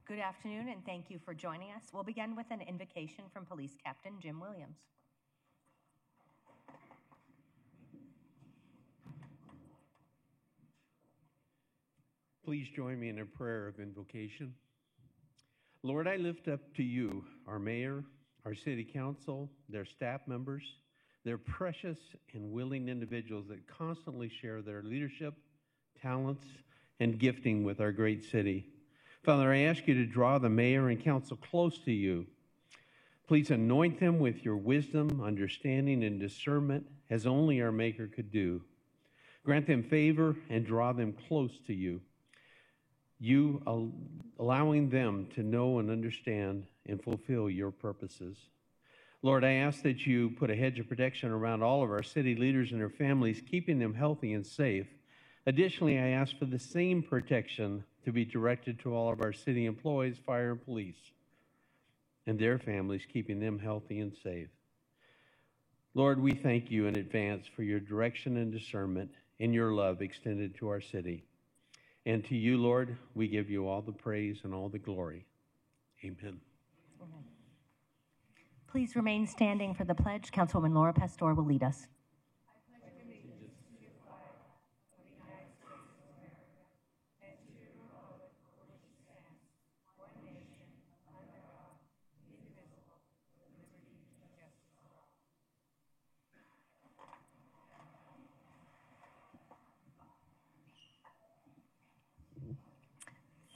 Good afternoon, and thank you for joining us. We'll begin with an invocation from Police Captain Jim Williams. Please join me in a prayer of invocation. Lord, I lift up to you our mayor, our city council, their staff members. They're precious and willing individuals that constantly share their leadership, talents, and gifting with our great city. Father, I ask you to draw the mayor and council close to you. Please anoint them with your wisdom, understanding, and discernment as only our Maker could do. Grant them favor and draw them close to you. You allowing them to know and understand and fulfill your purposes. Lord, I ask that you put a hedge of protection around all of our city leaders and their families, keeping them healthy and safe. Additionally, I ask for the same protection to be directed to all of our city employees, fire and police, and their families, keeping them healthy and safe. Lord, we thank you in advance for your direction and discernment and your love extended to our city. And to you, Lord, we give you all the praise and all the glory. Amen. Amen. Please remain standing for the pledge. Councilwoman Laura Pastor will lead us.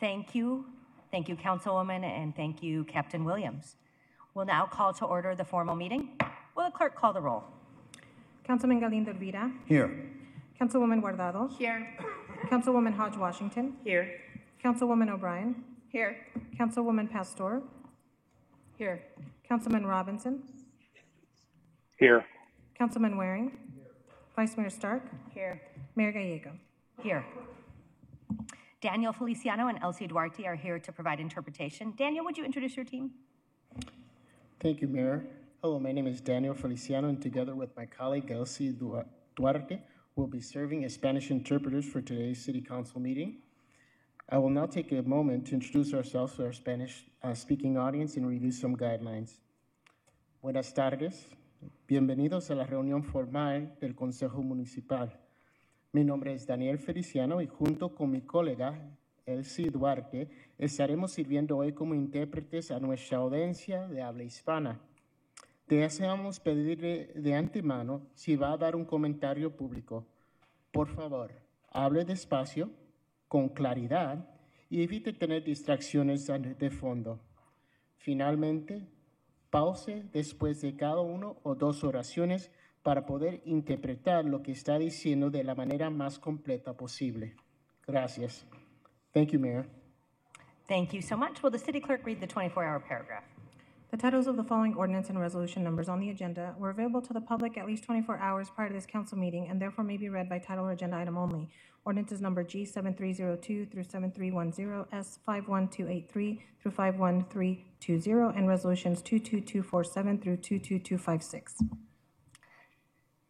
Thank you. Thank you, Councilwoman, and thank you, Captain Williams. We'll now call to order the formal meeting. Will the clerk call the roll? Councilman Galindo Elvira. Here. Councilwoman Guardado. Here. Councilwoman Hodge Washington. Here. Councilwoman O'Brien. Here. Councilwoman Pastor. Here. Councilman Robinson. Here. Councilman Waring. Vice Mayor Stark. Here. Mayor Gallego. Here. Daniel Feliciano and Elsie Duarte are here to provide interpretation. Daniel, would you introduce your team? Thank you, Mayor. Hello, my name is Daniel Feliciano, and together with my colleague Elsie Duarte, we'll be serving as Spanish interpreters for today's City Council meeting. I will now take a moment to introduce ourselves to our Spanish-speaking audience and review some guidelines. Buenas tardes. Bienvenidos a la reunión formal del Consejo Municipal. Mi nombre es Daniel Feliciano y junto con mi colega Elsie Duarte estaremos sirviendo hoy como intérpretes a nuestra audiencia de habla hispana. Deseamos pedirle de antemano si va a dar un comentario público. Por favor, hable despacio, con claridad y evite tener distracciones de fondo. Finalmente, pause después de cada uno o dos oraciones para poder interpretar lo que está diciendo de la manera más completa posible. Gracias. Thank you, Mayor. Thank you so much. Will the city clerk read the 24-hour paragraph? The titles of the following ordinance and resolution numbers on the agenda were available to the public at least 24 hours prior to this council meeting and therefore may be read by title or agenda item only. Ordinances number G7302 through 7310, S51283 through 51320, and resolutions 22247 through 22256.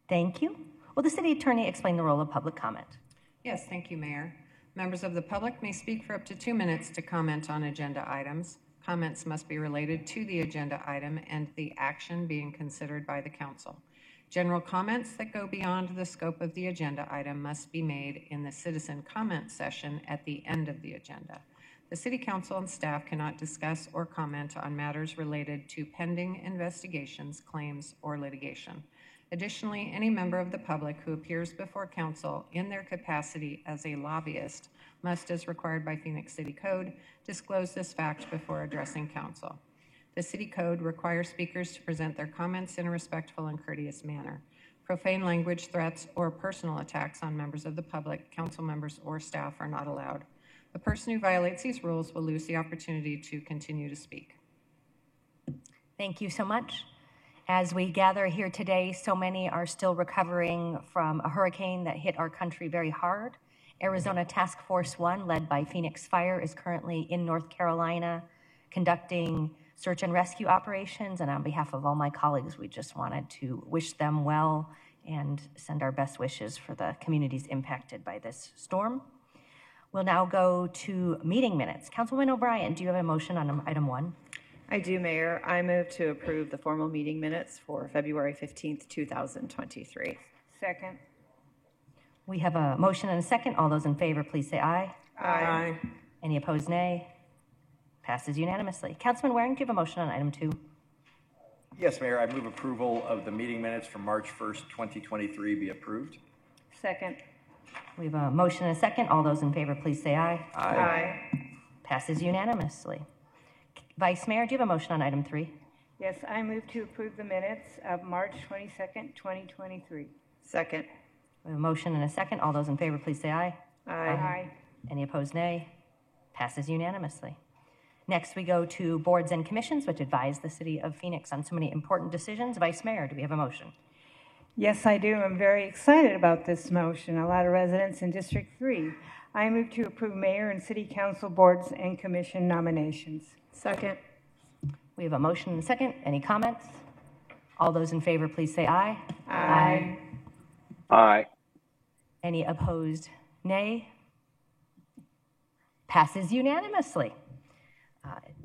Thank you. Will the city attorney explain the role of public comment? Yes, thank you, Mayor. Members of the public may speak for up to 2 minutes to comment on agenda items. Comments must be related to the agenda item and the action being considered by the council. General comments that go beyond the scope of the agenda item must be made in the citizen comment session at the end of the agenda. The City Council and staff cannot discuss or comment on matters related to pending investigations, claims, or litigation. Additionally, any member of the public who appears before council in their capacity as a lobbyist must, as required by Phoenix City Code, disclose this fact before addressing council. The City Code requires speakers to present their comments in a respectful and courteous manner. Profane language, threats, or personal attacks on members of the public, council members, or staff are not allowed. The person who violates these rules will lose the opportunity to continue to speak. Thank you so much. As we gather here today, so many are still recovering from a hurricane that hit our country very hard. Arizona Task Force 1, led by Phoenix Fire, is currently in North Carolina conducting search and rescue operations. And on behalf of all my colleagues, we just wanted to wish them well and send our best wishes for the communities impacted by this storm. We'll now go to meeting minutes. Councilwoman O'Brien, do you have a motion on item 1? I do, Mayor. I move to approve the formal meeting minutes for February 15th, 2023. Second. We have a motion and a second. All those in favor, please say aye. Aye. Any opposed, nay. Passes unanimously. Councilman Waring, do you have a motion on item 2? Yes, Mayor. I move approval of the meeting minutes from March 1st, 2023 be approved. Second. We have a motion and a second. All those in favor, please say aye. Aye. Passes unanimously. Vice Mayor, do you have a motion on item 3? Yes, I move to approve the minutes of March 22nd, 2023. Second. We have a motion and a second. All those in favor, please say aye. Aye. Any opposed, nay. Passes unanimously. Next, we go to boards and commissions, which advise the city of Phoenix on so many important decisions. Vice Mayor, do we have a motion? Yes, I do. I'm very excited about this motion. A lot of residents in District 3. I move to approve mayor and city council boards and commission nominations. Second. We have a motion and a second. Any comments? All those in favor, please say aye. Aye. Aye. Any opposed, nay. Passes unanimously.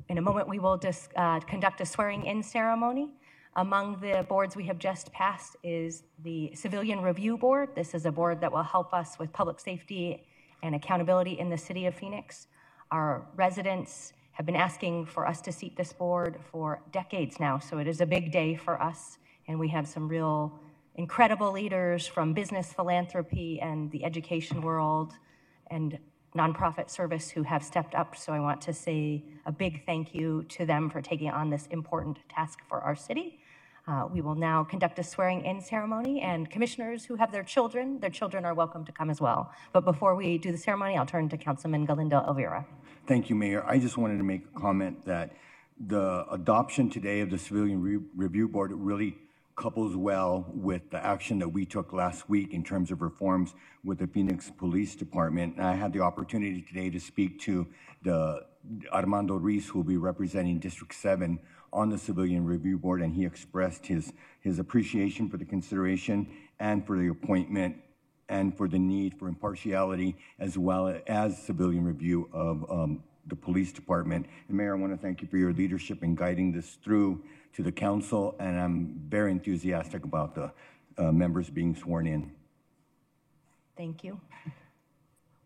In a moment, we will just conduct a swearing-in ceremony. Among the boards we have just passed is the Civilian Review Board. This is a board that will help us with public safety and accountability in the city of Phoenix. Our residents have been asking for us to seat this board for decades now, so it is a big day for us, and we have some real incredible leaders from business, philanthropy, and the education world, and nonprofit service who have stepped up. So I want to say a big thank you to them for taking on this important task for our city. We will now conduct a swearing-in ceremony, and commissioners who have their children are welcome to come as well. But before we do the ceremony, I'll turn to Councilman Galindo Elvira. Thank you, Mayor. I just wanted to make a comment that the adoption today of the Civilian Review Board really couples well with the action that we took last week in terms of reforms with the Phoenix Police Department. And I had the opportunity today to speak to the Armando Ruiz, who will be representing District 7 on the Civilian Review Board, and he expressed his appreciation for the consideration and for the appointment and for the need for impartiality as well as civilian review of the police department. And Mayor, I want to thank you for your leadership in guiding this through to the council, and I'm very enthusiastic about the members being sworn in. Thank you.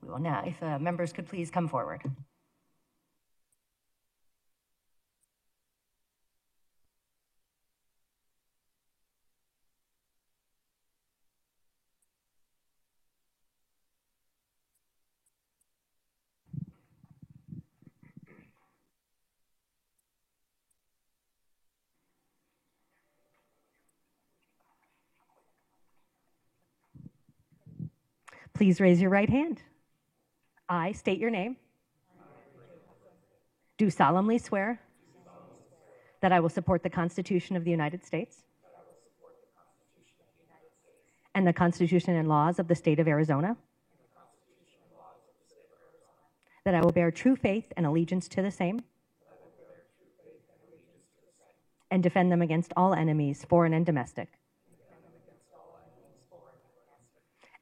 We will now, if members could please come forward. Please raise your right hand. I state your name. Do solemnly swear that I will support the Constitution of the United States and the Constitution and laws of the state of Arizona, that I will bear true faith and allegiance to the same and defend them against all enemies, foreign and domestic,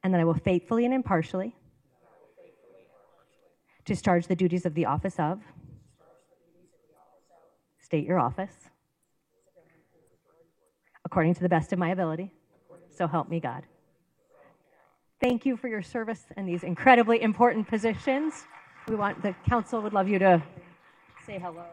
and that I will faithfully and impartially discharge the duties of the office of, state your office, according to the best of my ability, so help me God. Thank you for your service in these incredibly important positions. The council would love you to say hello.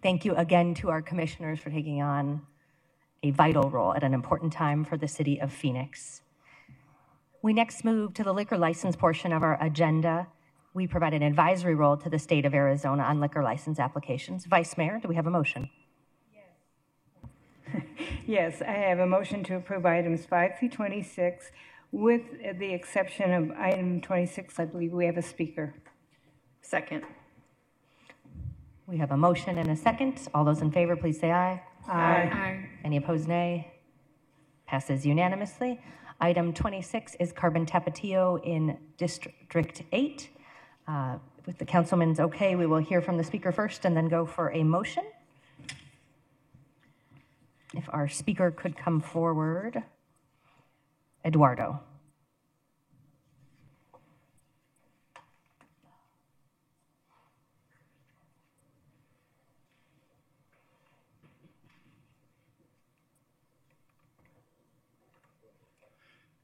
Thank you again to our commissioners for taking on a vital role at an important time for the city of Phoenix. We next move to the liquor license portion of our agenda. We provide an advisory role to the state of Arizona on liquor license applications. Vice Mayor, do we have a motion? Yes, I have a motion to approve items 5 through 26. With the exception of item 26, I believe we have a speaker. Second. We have a motion and a second. All those in favor, please say aye. Aye. Any opposed, nay? Passes unanimously. Item 26 is Carbon Tapatio in District 8. With the councilman's okay, we will hear from the speaker first and then go for a motion. If our speaker could come forward. Eduardo.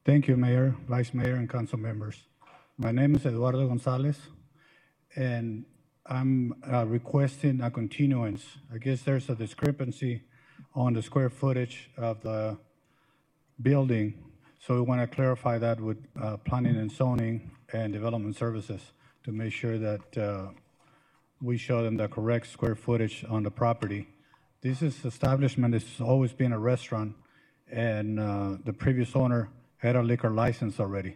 Thank you, Mayor, Vice Mayor, and council members. My name is Eduardo Gonzalez, and I'm requesting a continuance. I guess there's a discrepancy on the square footage of the building, so we want to clarify that with planning and zoning and development services to make sure that we show them the correct square footage on the property. This establishment has always been a restaurant, and the previous owner had a liquor license already.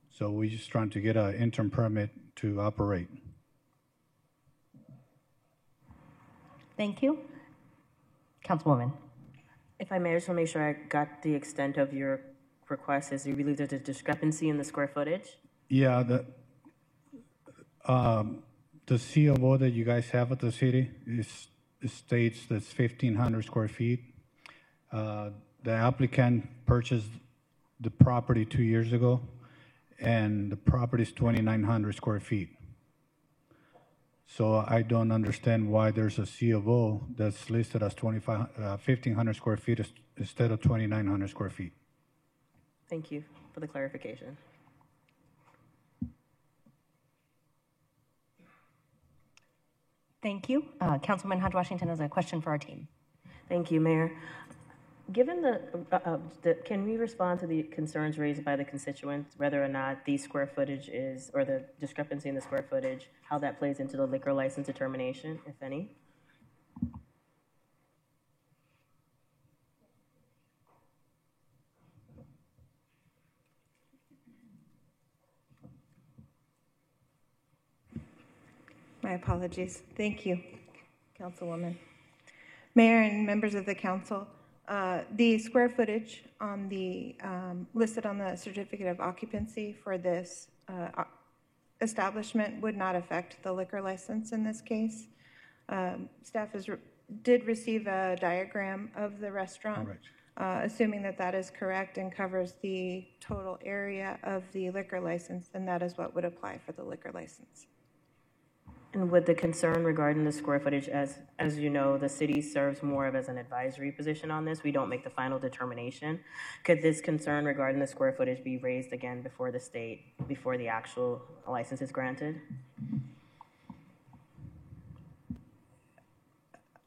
So we're just trying to get an interim permit to operate. Thank you. Councilwoman. If I may, I just want to make sure I got the extent of your request. Is you believe there's a discrepancy in the square footage? Yeah, the C of O that you guys have at the city it states that's 1,500 square feet. The applicant purchased the property 2 years ago, and the property is 2,900 square feet. So I don't understand why there's a C of O that's listed as 1,500 square feet instead of 2,900 square feet. Thank you for the clarification. Thank you. Councilman Hodge Washington has a question for our team. Thank you, Mayor. Given can we respond to the concerns raised by the constituents, whether or not the square footage is, or the discrepancy in the square footage, how that plays into the liquor license determination, if any? My apologies. Thank you, Councilwoman. Mayor and members of the council, the square footage on the listed on the certificate of occupancy for this establishment would not affect the liquor license in this case. Staff did receive a diagram of the restaurant, assuming that that is correct and covers the total area of the liquor license, then that is what would apply for the liquor license. And with the concern regarding the square footage, as you know, the city serves more of as an advisory position on this. We don't make the final determination. Could this concern regarding the square footage be raised again before the state, before the actual license is granted?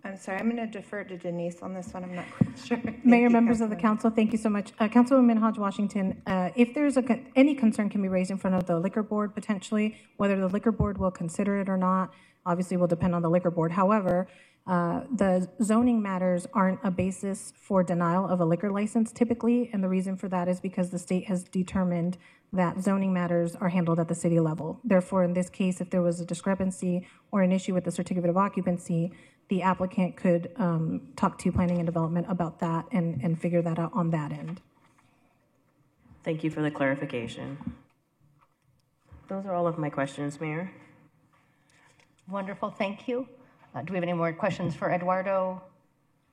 I'm sorry, I'm going to defer to Denise on this one. I'm not quite sure. Mayor, members of the council, thank you so much. Councilwoman Hodge Washington, if there's any concern can be raised in front of the liquor board potentially, whether the liquor board will consider it or not, obviously will depend on the liquor board. However, the zoning matters aren't a basis for denial of a liquor license typically, and the reason for that is because the state has determined that zoning matters are handled at the city level. Therefore, in this case, if there was a discrepancy or an issue with the certificate of occupancy, the applicant could talk to planning and development about that and figure that out on that end. Thank you for the clarification. Those are all of my questions, Mayor. Wonderful, thank you. Do we have any more questions for Eduardo?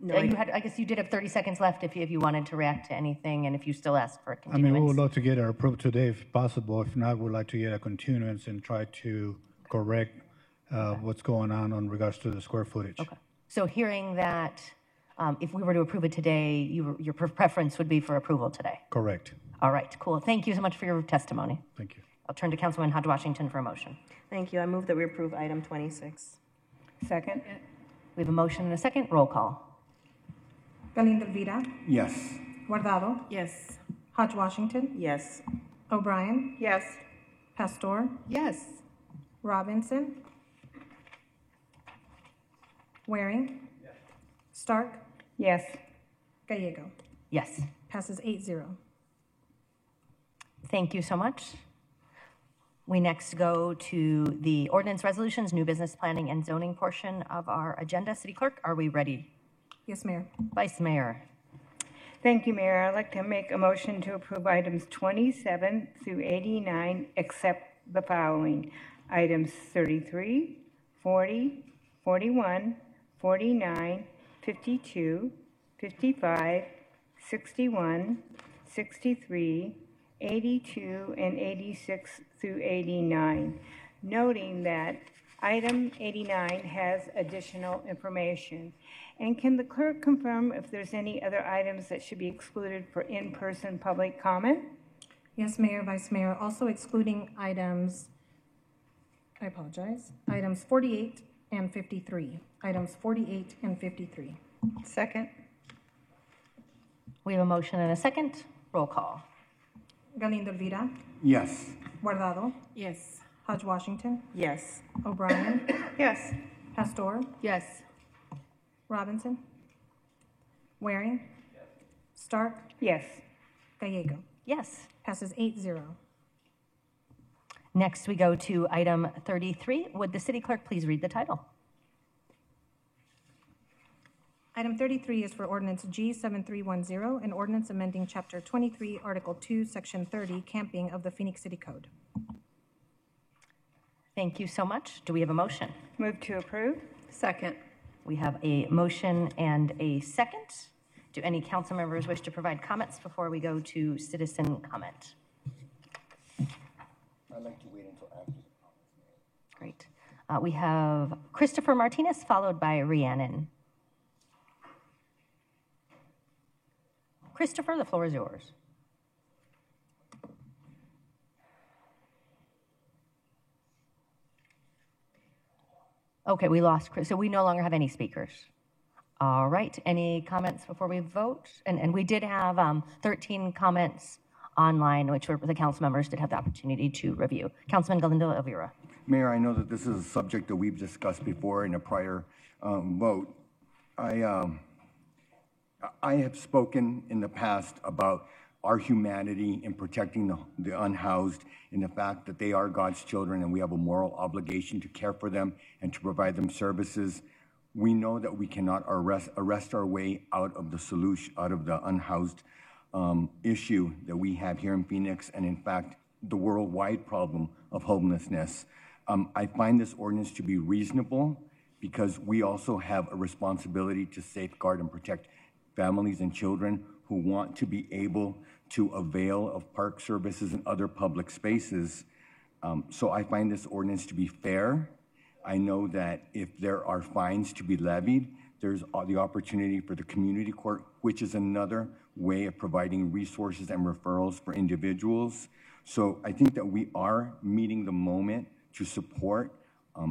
No, I guess you did have 30 seconds left if you wanted to react to anything, and if you still ask for a I continuance. mean, we would love to get it approved today if possible. If not, we'd like to get a continuance and try to correct what's going on regards to the square footage. Okay. So hearing that, if we were to approve it today, your preference would be for approval today? Correct. All right, cool. Thank you so much for your testimony. Thank you. I'll turn to Councilman Hodge Washington for a motion. Thank you. I move that we approve item 26. Second. We have a motion and a second. Roll call. Galindo Elvira, Yes. Guardado, Yes. Hodge Washington, Yes. O'Brien, Yes. Pastor, Yes. Robinson, Waring, Stark, Yes. Gallego. Yes. Passes 8-0. Thank you so much. We next go to the ordinance resolutions, new business planning and zoning portion of our agenda. City Clerk, are we ready? Yes, Mayor. Vice Mayor. Thank you, Mayor. I'd like to make a motion to approve items 27 through 89, except the following. Items 33, 40, 41, 49, 52, 55, 61, 63, 82, and 86 through 89, noting that item 89 has additional information. And can the clerk confirm if there's any other items that should be excluded for in-person public comment? Yes, Mayor, Vice Mayor. Also excluding items, I apologize, items 48 and 53. Items 48 and 53. Second. We have a motion and a second. Roll call. Galindo Elvira, Yes. Guardado, Yes. Hodge Washington, Yes. O'Brien, Yes. Pastor, Yes. Robinson, Waring, Stark, Yes. Gallego. Yes. Passes 8-0. Next, we go to item 33. Would the City Clerk please read the title? Item 33 is for ordinance G7310, an ordinance amending Chapter 23, Article 2, Section 30, camping of the Phoenix City Code. Thank you so much. Do we have a motion? Move to approve. Second. We have a motion and a second. Do any council members wish to provide comments before we go to citizen comment? I'd like to wait until after the comments. Great. We have Christopher Martinez, followed by Rhiannon. Christopher, the floor is yours. Okay, we lost Chris, so we no longer have any speakers. All right, any comments before we vote? And we did have 13 comments online, which the council members did have the opportunity to review. Councilman Galindo Elvira. Mayor, I know that this is a subject that we've discussed before in a prior vote. I have spoken in the past about our humanity in protecting the unhoused, and the fact that they are God's children and we have a moral obligation to care for them and to provide them services. We know that we cannot arrest our way out of the solution, out of the unhoused issue that we have here in Phoenix, and in fact, the worldwide problem of homelessness. I find this ordinance to be reasonable because we also have a responsibility to safeguard and protect families and children who want to be able to avail of park services and other public spaces. So I find this ordinance to be fair. I know that if there are fines to be levied, there's the opportunity for the community court, which is another way of providing resources and referrals for individuals. So I think that we are meeting the moment to support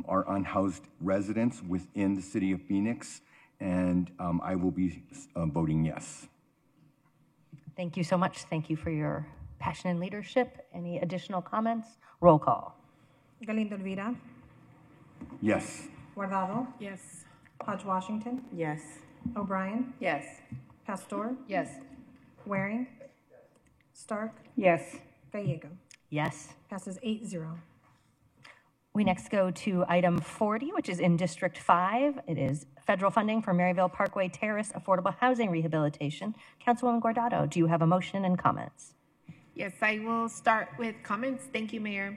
our unhoused residents within the city of Phoenix, and I will be voting yes. Thank you so much. Thank you for your passion and leadership. Any additional comments? Roll call. Galindo Elvira, Yes. Guardado, Yes. Hodge Washington, Yes. O'Brien, Yes. Pastor, Yes. Waring, Stark, Yes. Gallego. Yes. Passes 8-0. We next go to item 40, which is in District 5. It is federal funding for Maryville Parkway Terrace affordable housing rehabilitation. Councilwoman Guardado, do you have a motion and comments? Yes, I will start with comments. Thank you, Mayor.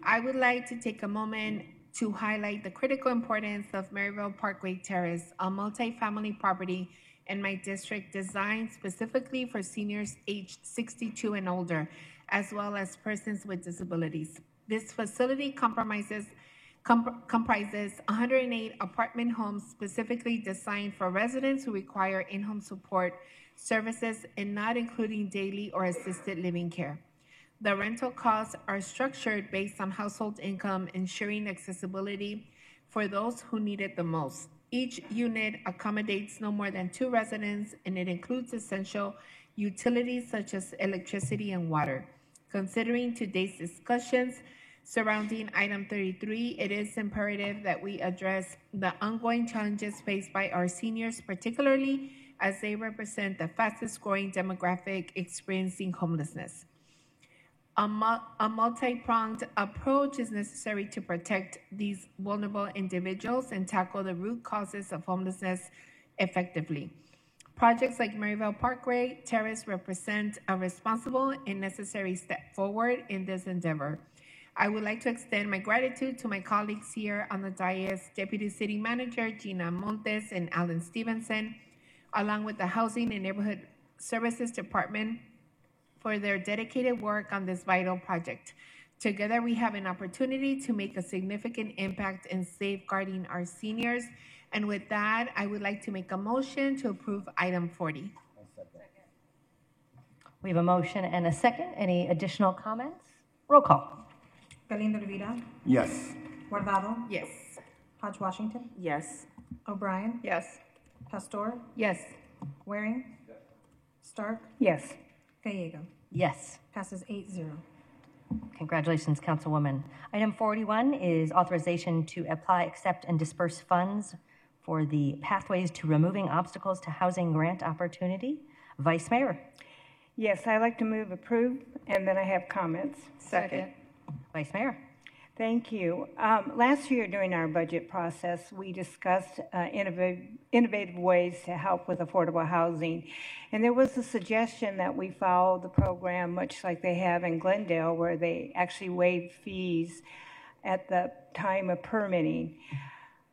I would like to take a moment to highlight the critical importance of Maryville Parkway Terrace, a multifamily property in my district designed specifically for seniors aged 62 and older, as well as persons with disabilities. This facility comprises 108 apartment homes specifically designed for residents who require in-home support services and not including daily or assisted living care. The rental costs are structured based on household income, ensuring accessibility for those who need it the most. Each unit accommodates no more than 2 residents, and it includes essential utilities such as electricity and water. Considering today's discussions surrounding item 33, it is imperative that we address the ongoing challenges faced by our seniors, particularly as they represent the fastest growing demographic experiencing homelessness. A multi-pronged approach is necessary to protect these vulnerable individuals and tackle the root causes of homelessness effectively. Projects like Maryville Parkway Terrace represent a responsible and necessary step forward in this endeavor. I would like to extend my gratitude to my colleagues here on the dais, Deputy City Manager Gina Montes and Alan Stevenson, along with the Housing and Neighborhood Services Department, for their dedicated work on this vital project. Together, we have an opportunity to make a significant impact in safeguarding our seniors. And with that, I would like to make a motion to approve item 40. We have a motion and a second. Any additional comments? Roll call. Galindo Rivera, Yes. Guardado, Yes. Hodge Washington, Yes. O'Brien, Yes. Pastor, Yes. Waring, Stark, Yes. Gallego. Yes. Passes 8-0. Congratulations, Councilwoman. Item 41 is authorization to apply, accept, and disperse funds for the Pathways to Removing Obstacles to Housing grant opportunity. Vice Mayor. Yes, I'd like to move approve, and then I have comments. Second. Vice Mayor. Thank you. Last year during our budget process, we discussed innovative ways to help with affordable housing. And there was a suggestion that we follow the program much like they have in Glendale, where they actually waive fees at the time of permitting.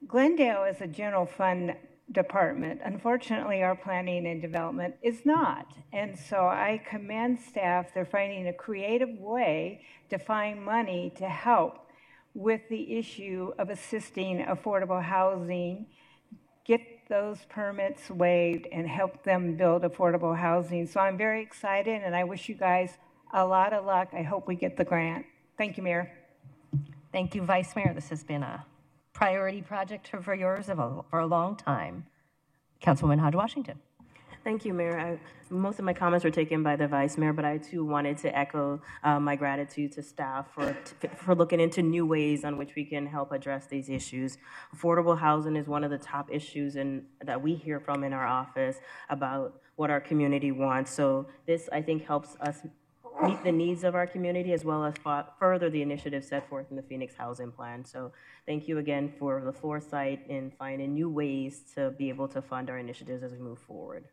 Glendale is a general fund department. Unfortunately, our planning and development is not. And so I commend staff. They're finding a creative way to find money to help with the issue of assisting affordable housing, get those permits waived, and help them build affordable housing. So I'm very excited, and I wish you guys a lot of luck. I hope we get the grant. Thank you, Mayor. Thank you, Vice Mayor. This has been a priority project for yours for a long time. Councilwoman Hodge Washington. Thank you, Mayor. Most of my comments were taken by the Vice Mayor, but I too wanted to echo my gratitude to staff for looking into new ways on which we can help address these issues. Affordable housing is one of the top issues that we hear from in our office about what our community wants. So this, I think, helps us meet the needs of our community as well as further the initiatives set forth in the Phoenix Housing Plan. So thank you again for the foresight in finding new ways to be able to fund our initiatives as we move forward.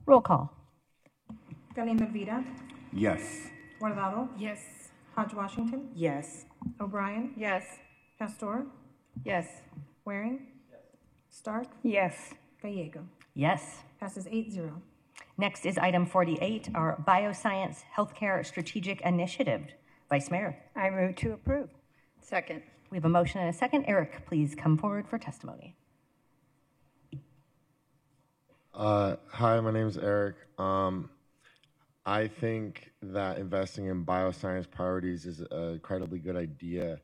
Roll call. Galindo Rivera, Yes. Guardado, Yes. Hodge Washington, Yes. O'Brien, Yes. Pastor, Yes. Waring, Stark, Yes. Gallego. Yes. Passes 8-0. Next is item 48, our Bioscience Healthcare Strategic Initiative. Vice Mayor. I move to approve. Second. We have a motion and a second. Eric, please come forward for testimony. Hi, my name is Eric. I think that investing in bioscience priorities is an incredibly good idea.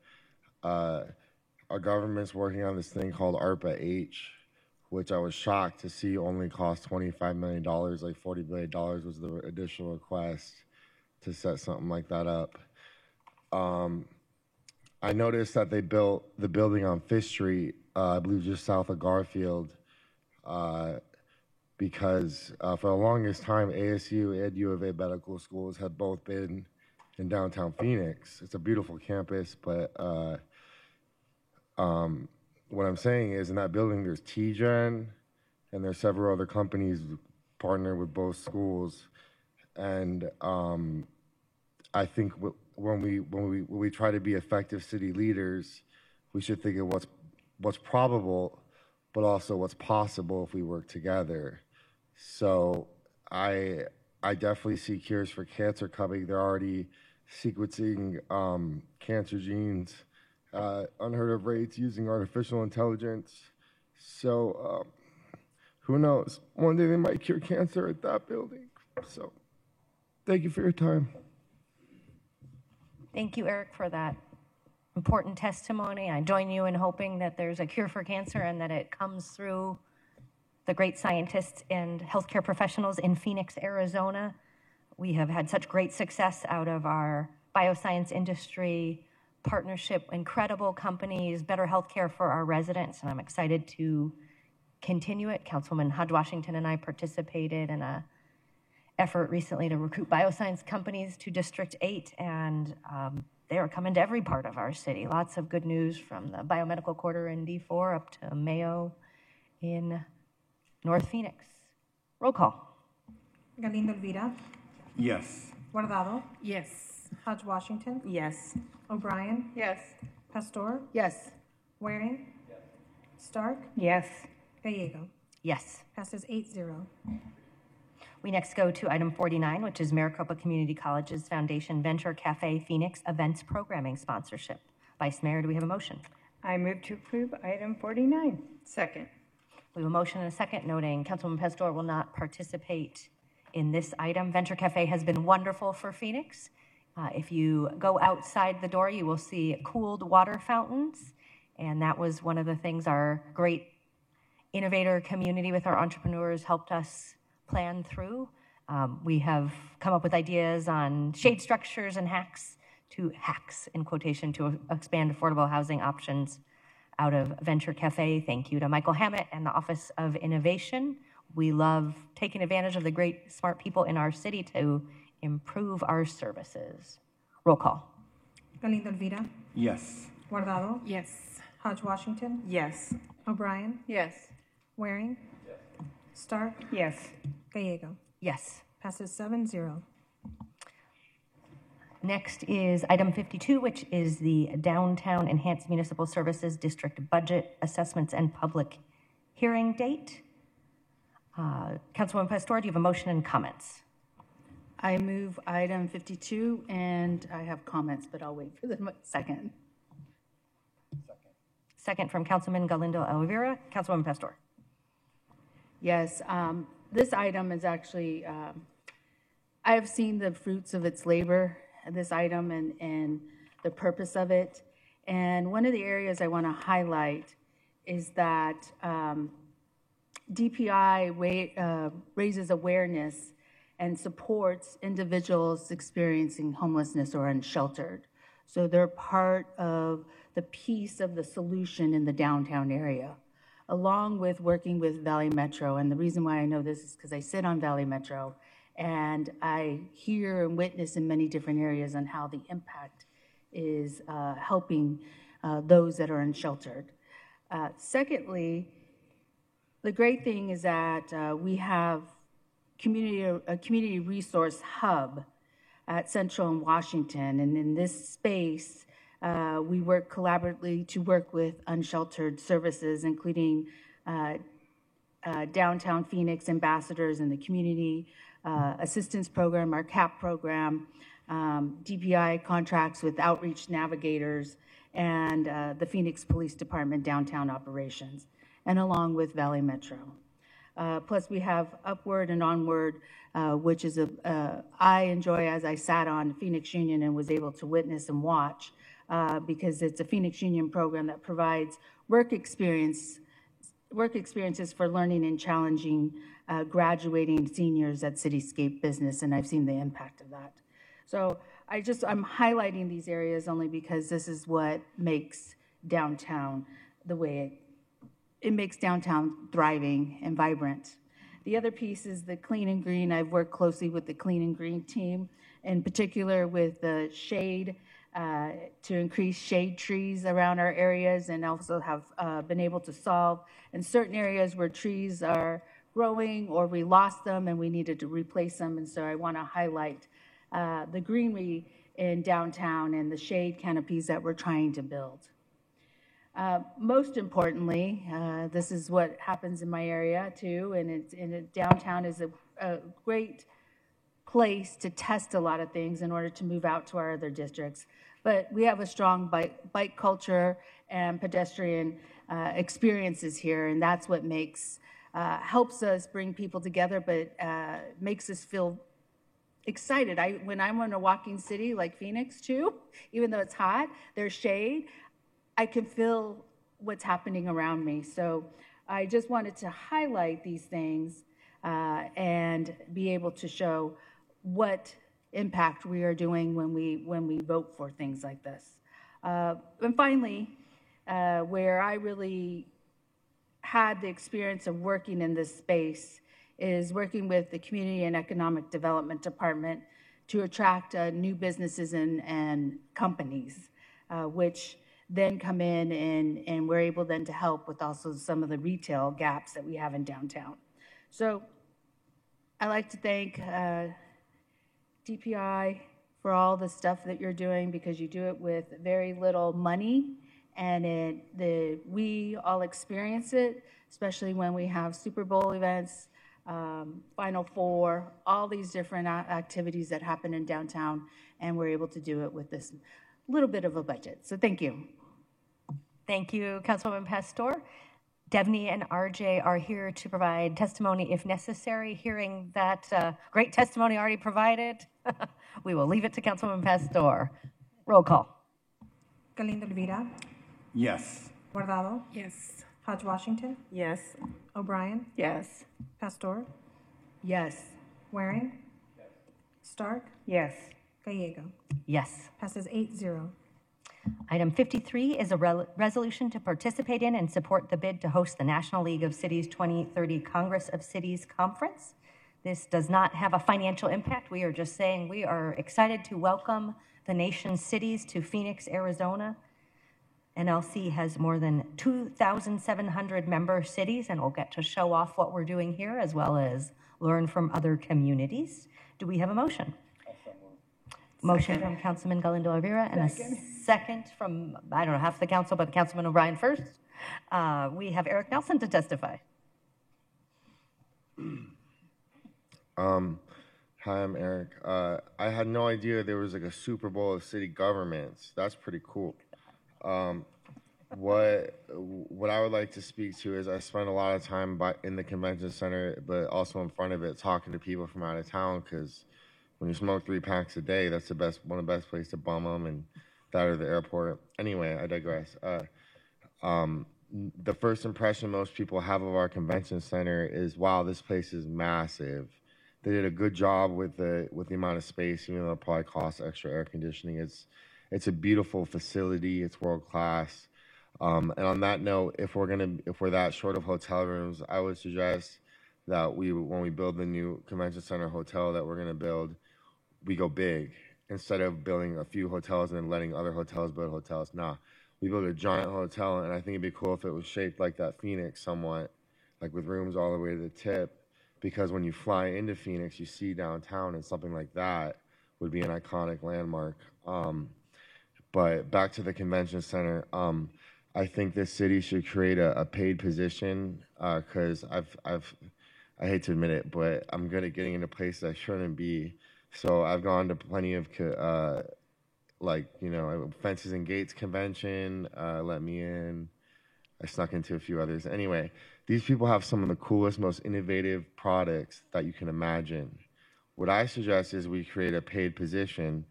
Our government's working on this thing called ARPA-H, which I was shocked to see only cost $25 million, like $40 billion was the additional request to set something like that up. I noticed that they built the building on Fifth Street, I believe just south of Garfield, because for the longest time, ASU and U of A medical schools had both been in downtown Phoenix. It's a beautiful campus, but what I'm saying is in that building, there's TGen, and there's several other companies partner with both schools. And I think when we try to be effective city leaders, we should think of what's probable, but also what's possible if we work together. So I definitely see cures for cancer coming. They're already sequencing cancer genes, unheard of rates using artificial intelligence. So who knows? One day they might cure cancer at that building. So thank you for your time. Thank you, Eric, for that important testimony. I join you in hoping that there's a cure for cancer and that it comes through the great scientists and healthcare professionals in Phoenix, Arizona. We have had such great success out of our bioscience industry partnership, incredible companies, better healthcare for our residents, and I'm excited to continue it. Councilwoman Hodge Washington and I participated in a effort recently to recruit bioscience companies to District 8, and they are coming to every part of our city. Lots of good news from the biomedical quarter in D4 up to Mayo in North Phoenix. Roll call. Galindo Elvira. Yes. Guardado. Yes. Hodge Washington. Yes. O'Brien. Yes. Pastor. Yes. Waring. Stark. Yes. Gallego. Yes. Passes 8-0. We next go to item 49, which is Maricopa Community College's Foundation Venture Cafe Phoenix Events Programming Sponsorship. Vice Mayor, do we have a motion? I move to approve item 49. Second. We have a motion and a second, noting Councilwoman Pastor will not participate in this item. Venture Cafe has been wonderful for Phoenix. If you go outside the door, you will see cooled water fountains, and that was one of the things our great innovator community with our entrepreneurs helped us plan through. We have come up with ideas on shade structures and hacks in quotation, to expand affordable housing options out of Venture Cafe. Thank you to Michael Hammett and the Office of Innovation. We love taking advantage of the great, smart people in our city to improve our services. Roll call. Galindo Elvira. Yes. Guardado. Yes. Hodge Washington. Yes. O'Brien. Yes. Waring. Stark. Yes. Gallego. Yes. Passes 7-0. Next is item 52, which is the Downtown Enhanced Municipal Services District Budget Assessments and Public Hearing Date. Councilwoman Pastor, do you have a motion and comments? I move item 52, and I have comments, but I'll wait for the second. Second from Councilman Galindo Elvira. Councilwoman Pastor. Yes, this item is actually, I have seen the fruits of its labor, this item, and the purpose of it. And one of the areas I want to highlight is that DPI raises awareness and supports individuals experiencing homelessness or unsheltered. So they're part of the piece of the solution in the downtown area, along with working with Valley Metro. And the reason why I know this is because I sit on Valley Metro, and I hear and witness in many different areas on how the impact is helping those that are unsheltered. Secondly, the great thing is that we have a community resource hub at Central and Washington, and in this space, we work collaboratively to work with unsheltered services, including Downtown Phoenix ambassadors in the community assistance program, our CAP program, DPI contracts with outreach navigators, and the Phoenix Police Department downtown operations, and along with Valley Metro. Plus, we have Upward and Onward, which is I enjoy as I sat on Phoenix Union and was able to witness and watch, because it's a Phoenix Union program that provides work experiences for learning and challenging graduating seniors at Cityscape Business, and I've seen the impact of that. So I'm highlighting these areas only because this is what makes downtown the way it makes downtown thriving and vibrant. The other piece is the Clean and Green. I've worked closely with the Clean and Green team, in particular with the shade, to increase shade trees around our areas, and also have been able to solve in certain areas where trees are growing or we lost them and we needed to replace them. And so I want to highlight the greenery in downtown and the shade canopies that we're trying to build. Most importantly, this is what happens in my area too, and downtown is a great place to test a lot of things in order to move out to our other districts. But we have a strong bike culture and pedestrian experiences here, and that's what helps us bring people together, but makes us feel excited. When I'm in a walking city like Phoenix too, even though it's hot, there's shade, I can feel what's happening around me. So I just wanted to highlight these things and be able to show what impact we are doing when we vote for things like this. And finally, where I really had the experience of working in this space is working with the Community and Economic Development Department to attract new businesses and companies, which then come in and we're able then to help with also some of the retail gaps that we have in downtown. So I'd like to thank DPI for all the stuff that you're doing, because you do it with very little money, and we all experience it, especially when we have Super Bowl events, Final Four, all these different activities that happen in downtown, and we're able to do it with this little bit of a budget. So thank you. Thank you, Councilwoman Pastor. Devney and RJ are here to provide testimony if necessary. Hearing that great testimony already provided, we will leave it to Councilwoman Pastor. Roll call. Galindo Elvira. Yes. Guardado. Yes. Hodge Washington. Yes. O'Brien. Yes. Pastor. Yes. Waring. Stark. Yes. Gallego. Yes. Passes 8-0. Item 53 is a resolution to participate in and support the bid to host the National League of Cities 2030 Congress of Cities Conference. This does not have a financial impact. We are just saying we are excited to welcome the nation's cities to Phoenix, Arizona. NLC has more than 2,700 member cities, and we'll get to show off what we're doing here as well as learn from other communities. Do we have a motion? Motion from Councilman Galindo Elvira and a second from, I don't know, half the council, but Councilman O'Brien first. We have Eric Nelson to testify. Hi, I'm Eric. I had no idea there was like a Super Bowl of city governments. That's pretty cool. What I would like to speak to is I spend a lot of time in the convention center, but also in front of it, talking to people from out of town, because when you smoke 3 packs a day, that's one of the best places to bum them, and that or the airport. Anyway, I digress. The first impression most people have of our convention center is, wow, this place is massive. They did a good job with the amount of space, even though it probably costs extra air conditioning. It's a beautiful facility. It's world class. And on that note, if we're that short of hotel rooms, I would suggest that when we build the new convention center hotel that we're going to build, we go big instead of building a few hotels and then letting other hotels build hotels. Nah, we build a giant hotel, and I think it'd be cool if it was shaped like that Phoenix somewhat, like with rooms all the way to the tip, because when you fly into Phoenix, you see downtown, and something like that would be an iconic landmark. But back to the convention center, I think this city should create a paid position, because I hate to admit it, but I'm good at getting into places I shouldn't be. So I've gone to plenty of, Fences and Gates convention, let me in. I snuck into a few others. Anyway, these people have some of the coolest, most innovative products that you can imagine. What I suggest is we create a paid position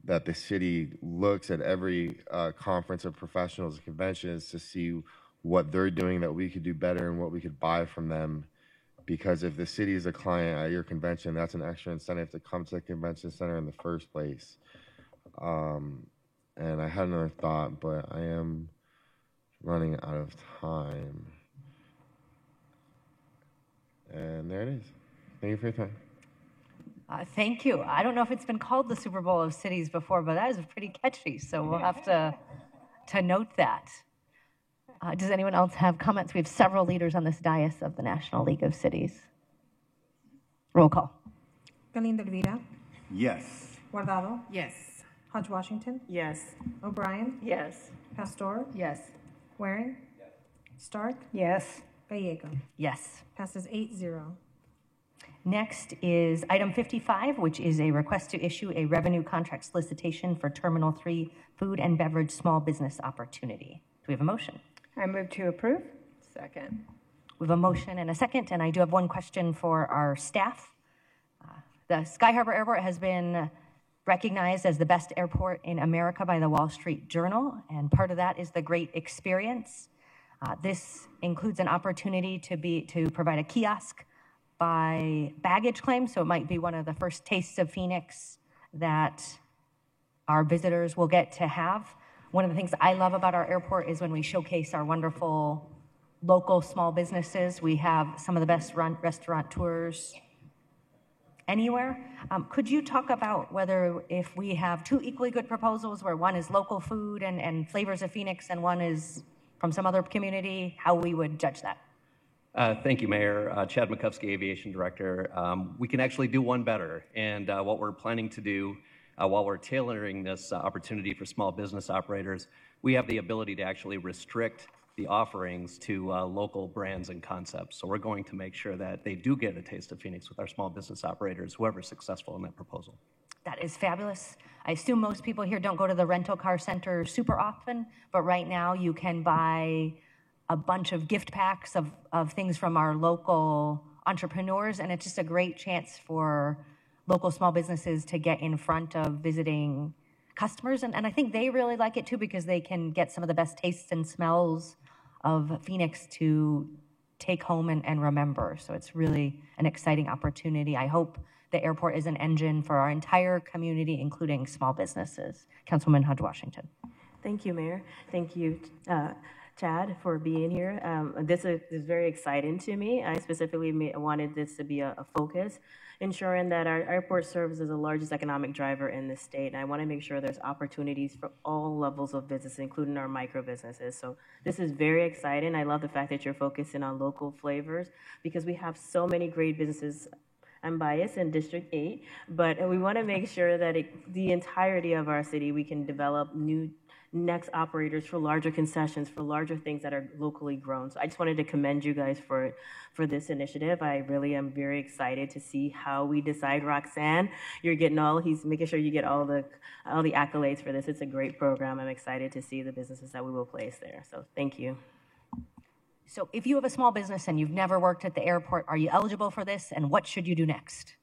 that the city looks at every conference of professionals and conventions to see what they're doing that we could do better and what we could buy from them. Because if the city is a client at your convention, that's an extra incentive to come to the convention center in the first place. And I had another thought, but I am running out of time. And there it is. Thank you for your time. Thank you. I don't know if it's been called the Super Bowl of Cities before, but that is pretty catchy, so we'll have to note that. Does anyone else have comments? We have several leaders on this dais of the National League of Cities. Roll call. Galindo Elvira. Yes. Guardado. Yes. Hodge Washington. Yes. O'Brien. Yes. Pastor. Yes. Waring. Stark. Yes. Gallego. Yes. Passes 8-0. Next is item 55, which is a request to issue a revenue contract solicitation for Terminal 3 food and beverage small business opportunity. Do we have a motion? I move to approve. Second. We have a motion and a second, and I do have one question for our staff. The Sky Harbor Airport has been recognized as the best airport in America by the Wall Street Journal, and part of that is the great experience. This includes an opportunity to provide a kiosk by baggage claim, so it might be one of the first tastes of Phoenix that our visitors will get to have. One of the things I love about our airport is when we showcase our wonderful local small businesses. We have some of the best restaurateurs anywhere. Could you talk about whether if we have two equally good proposals where one is local food and flavors of Phoenix and one is from some other community, how we would judge that? Thank you, Mayor. Chad Makowski, Aviation Director. We can actually do one better, and what we're planning to do while we're tailoring this opportunity for small business operators, we have the ability to actually restrict the offerings to local brands and concepts. So we're going to make sure that they do get a taste of Phoenix with our small business operators, whoever's successful in that proposal. That is fabulous. I assume most people here don't go to the rental car center super often, but right now you can buy a bunch of gift packs of things from our local entrepreneurs, and it's just a great chance for local small businesses to get in front of visiting customers. And I think they really like it too, because they can get some of the best tastes and smells of Phoenix to take home and remember. So it's really an exciting opportunity. I hope the airport is an engine for our entire community, including small businesses. Councilwoman Hodge Washington. Thank you, Mayor. Thank you, Chad, for being here. This is very exciting to me. I specifically wanted this to be a focus, ensuring that our airport serves as the largest economic driver in the state. And I want to make sure there's opportunities for all levels of business, including our micro businesses. So this is very exciting. I love the fact that you're focusing on local flavors, because we have so many great businesses. I'm biased in District 8, but we want to make sure that the entirety of our city, we can develop new next operators for larger concessions, for larger things that are locally grown. So I just wanted to commend you guys for this initiative. I really am very excited to see how we decide. Roxanne, you're getting he's making sure you get all the accolades for this. It's a great program. I'm excited to see the businesses that we will place there. So thank you. So if you have a small business and you've never worked at the airport, are you eligible for this, and what should you do next?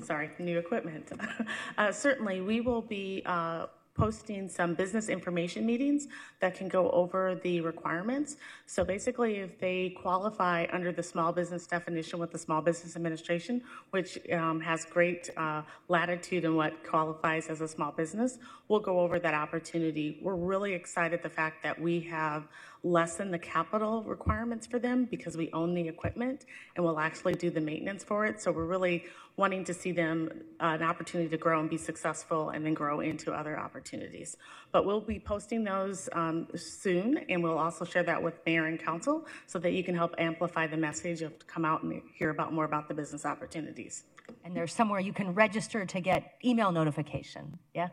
Sorry, new equipment. Certainly, we will be posting some business information meetings that can go over the requirements. So basically, if they qualify under the small business definition with the Small Business Administration, which has great latitude in what qualifies as a small business, we'll go over that opportunity. We're really excited the fact that we have lessen the capital requirements for them because we own the equipment and we'll actually do the maintenance for it. So we're really wanting to see them an opportunity to grow and be successful and then grow into other opportunities. But we'll be posting those soon, and we'll also share that with Mayor and Council so that you can help amplify the message of to come out and hear more about the business opportunities. And there's somewhere you can register to get email notification, yeah?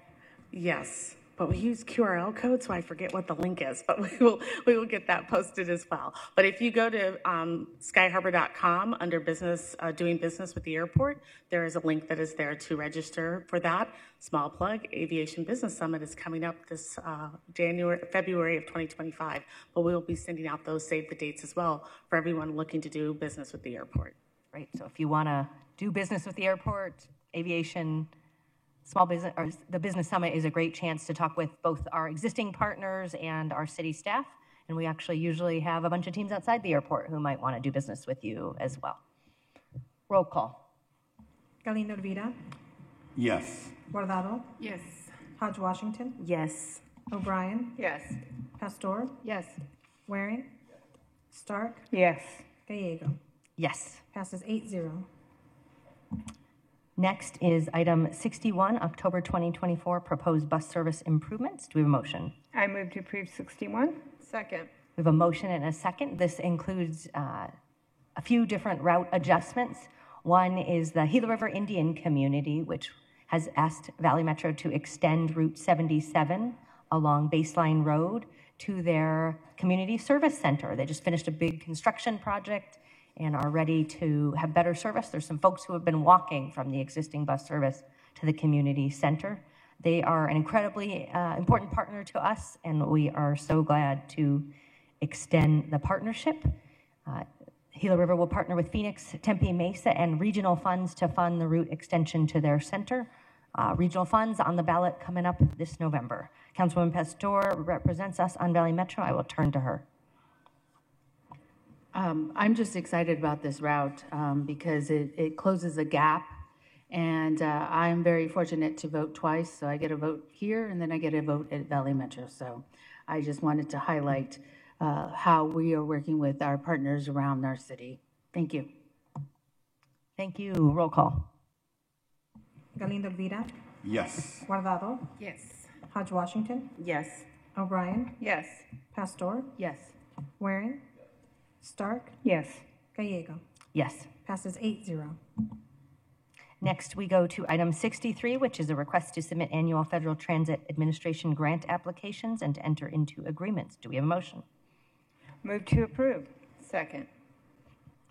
Yes. But we use QRL code, so I forget what the link is, but we will get that posted as well. But if you go to skyharbor.com under business, doing business with the airport, there is a link that is there to register for that. Small plug, Aviation Business Summit is coming up this February of 2025, but we will be sending out those save the dates as well for everyone looking to do business with the airport. Right, so if you want to do business with the airport, aviation, Small Business, or the Business Summit is a great chance to talk with both our existing partners and our city staff. And we actually usually have a bunch of teams outside the airport who might want to do business with you as well. Roll call. Galindo Rivera, Yes. Guardado, Yes. Hodge Washington, Yes. O'Brien, Yes. Pastor, Yes. Waring, Stark, Yes. Gallego. Yes. Passes 8-0. Next is item 61, October 2024, proposed bus service improvements. Do we have a motion? I move to approve 61. Second. We have a motion and a second. This includes a few different route adjustments. One is the Gila River Indian Community, which has asked Valley Metro to extend Route 77 along Baseline Road to their community service center. They just finished a big construction project and are ready to have better service. There's some folks who have been walking from the existing bus service to the community center. They are an incredibly important partner to us, and we are so glad to extend the partnership. Gila River will partner with Phoenix, Tempe Mesa, and regional funds to fund the route extension to their center. Regional funds on the ballot coming up this November. Councilwoman Pastor represents us on Valley Metro. I will turn to her. I'm just excited about this route because it closes a gap, and I'm very fortunate to vote twice. So I get a vote here, and then I get a vote at Valley Metro. So I just wanted to highlight how we are working with our partners around our city. Thank you. Thank you. Roll call. Galindo Elvira, Yes. Guardado, Yes. Hodge Washington, Yes. O'Brien, Yes. Pastor, Yes. Waring, Stark, Yes. Gallego. Yes. Passes 8-0. Next, we go to item 63, which is a request to submit annual Federal Transit Administration grant applications and to enter into agreements. Do we have a motion? Move to approve. Second.